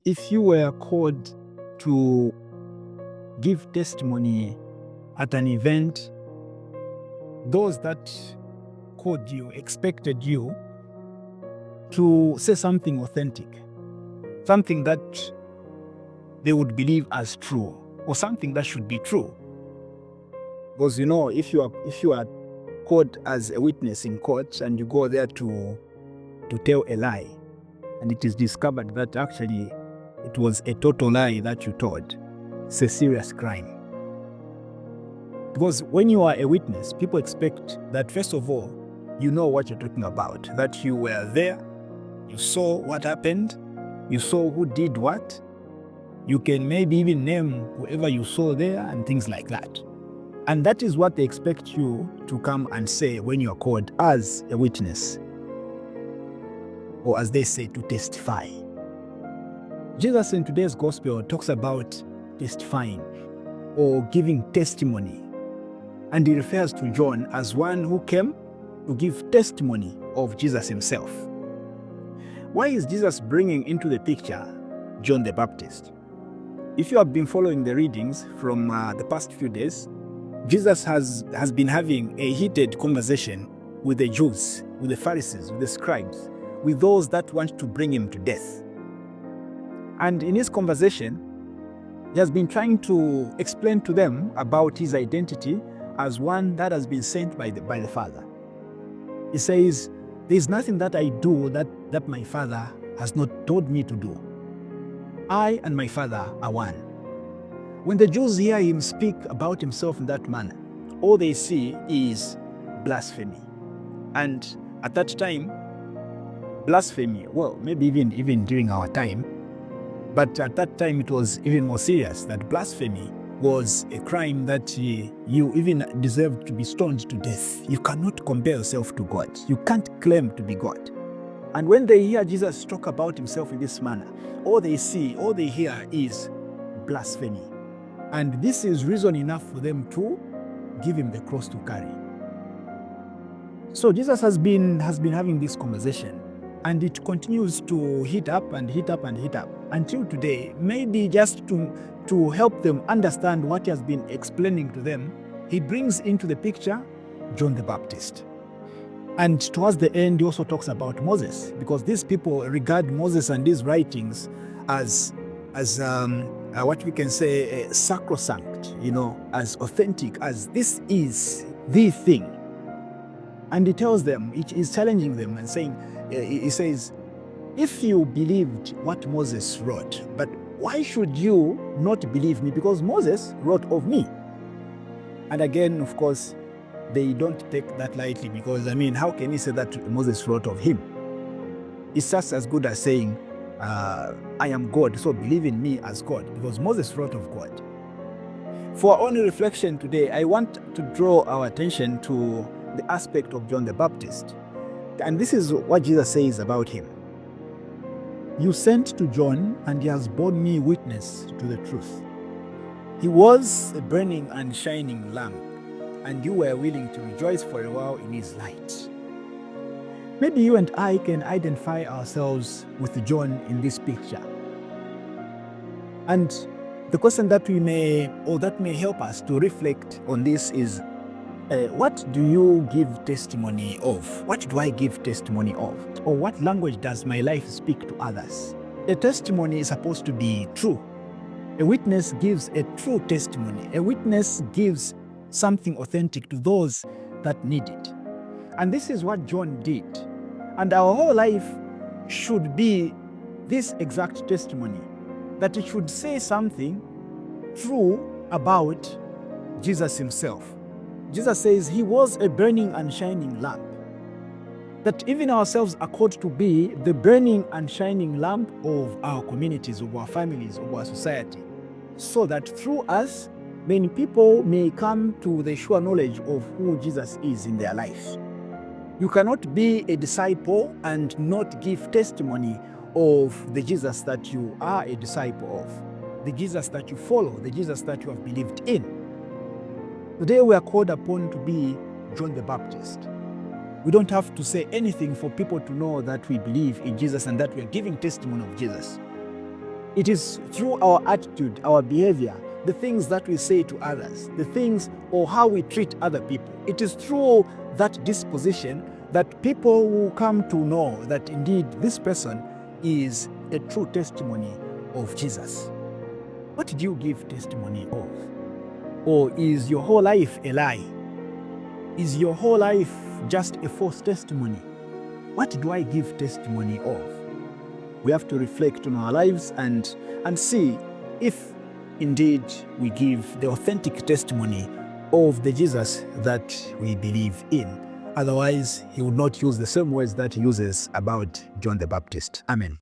If you were called to give testimony at an event, those that called you expected you to say something authentic, something that they would believe as true, or something that should be true. Because if you are called as a witness in court and you go there to tell a lie, and it is discovered that actually it was a total lie that you told, it's a serious crime. Because when you are a witness, people expect that first of all, you know what you're talking about, that you were there, you saw what happened, you saw who did what, you can maybe even name whoever you saw there and things like that. And that is what they expect you to come and say when you're called as a witness, or as they say, to testify. Jesus in today's gospel talks about testifying or giving testimony. And he refers to John as one who came to give testimony of Jesus himself. Why is Jesus bringing into the picture John the Baptist? If you have been following the readings from the past few days, Jesus has been having a heated conversation with the Jews, with the Pharisees, with the scribes, with those that want to bring him to death. And in his conversation, he has been trying to explain to them about his identity as one that has been sent by the Father. He says, "There is nothing that I do that my Father has not told me to do. I and my Father are one." When the Jews hear him speak about himself in that manner, all they see is blasphemy. And at that time, blasphemy, well, maybe even during our time, but at that time it was even more serious, that blasphemy was a crime that you even deserved to be stoned to death. You cannot compare yourself to God. You can't claim to be God. And when they hear Jesus talk about himself in this manner, all they hear is blasphemy. And this is reason enough for them to give him the cross to carry. So Jesus has been having this conversation, and it continues to heat up and heat up and heat up until today. Maybe just to help them understand what he has been explaining to them, he brings into the picture John the Baptist. And towards the end, he also talks about Moses, because these people regard Moses and his writings as what we can say sacrosanct, as authentic, as this is the thing. And he tells them, he's challenging them and saying, he says, if you believed what Moses wrote, but why should you not believe me? Because Moses wrote of me. And again, of course, they don't take that lightly, because how can he say that Moses wrote of him? It's just as good as saying, I am God, so believe in me as God, because Moses wrote of God. For our own reflection today, I want to draw our attention to the aspect of John the Baptist. And this is what Jesus says about him. You sent to John, and he has borne me witness to the truth. He was a burning and shining lamp, and you were willing to rejoice for a while in his light. Maybe you and I can identify ourselves with John in this picture. And the question that may help us to reflect on this is, what do you give testimony of? What do I give testimony of? Or what language does my life speak to others? A testimony is supposed to be true. A witness gives a true testimony. A witness gives something authentic to those that need it. And this is what John did. And our whole life should be this exact testimony, that it should say something true about Jesus himself. Jesus says he was a burning and shining lamp. That even ourselves are called to be the burning and shining lamp of our communities, of our families, of our society, so that through us, many people may come to the sure knowledge of who Jesus is in their life. You cannot be a disciple and not give testimony of the Jesus that you are a disciple of, the Jesus that you follow, the Jesus that you have believed in. Today we are called upon to be John the Baptist. We don't have to say anything for people to know that we believe in Jesus and that we are giving testimony of Jesus. It is through our attitude, our behavior, the things that we say to others, the things or how we treat other people. It is through that disposition that people will come to know that indeed this person is a true testimony of Jesus. What did you give testimony of? Or is your whole life a lie? Is your whole life just a false testimony? What do I give testimony of? We have to reflect on our lives and see if indeed we give the authentic testimony of the Jesus that we believe in. Otherwise, he would not use the same words that he uses about John the Baptist. Amen.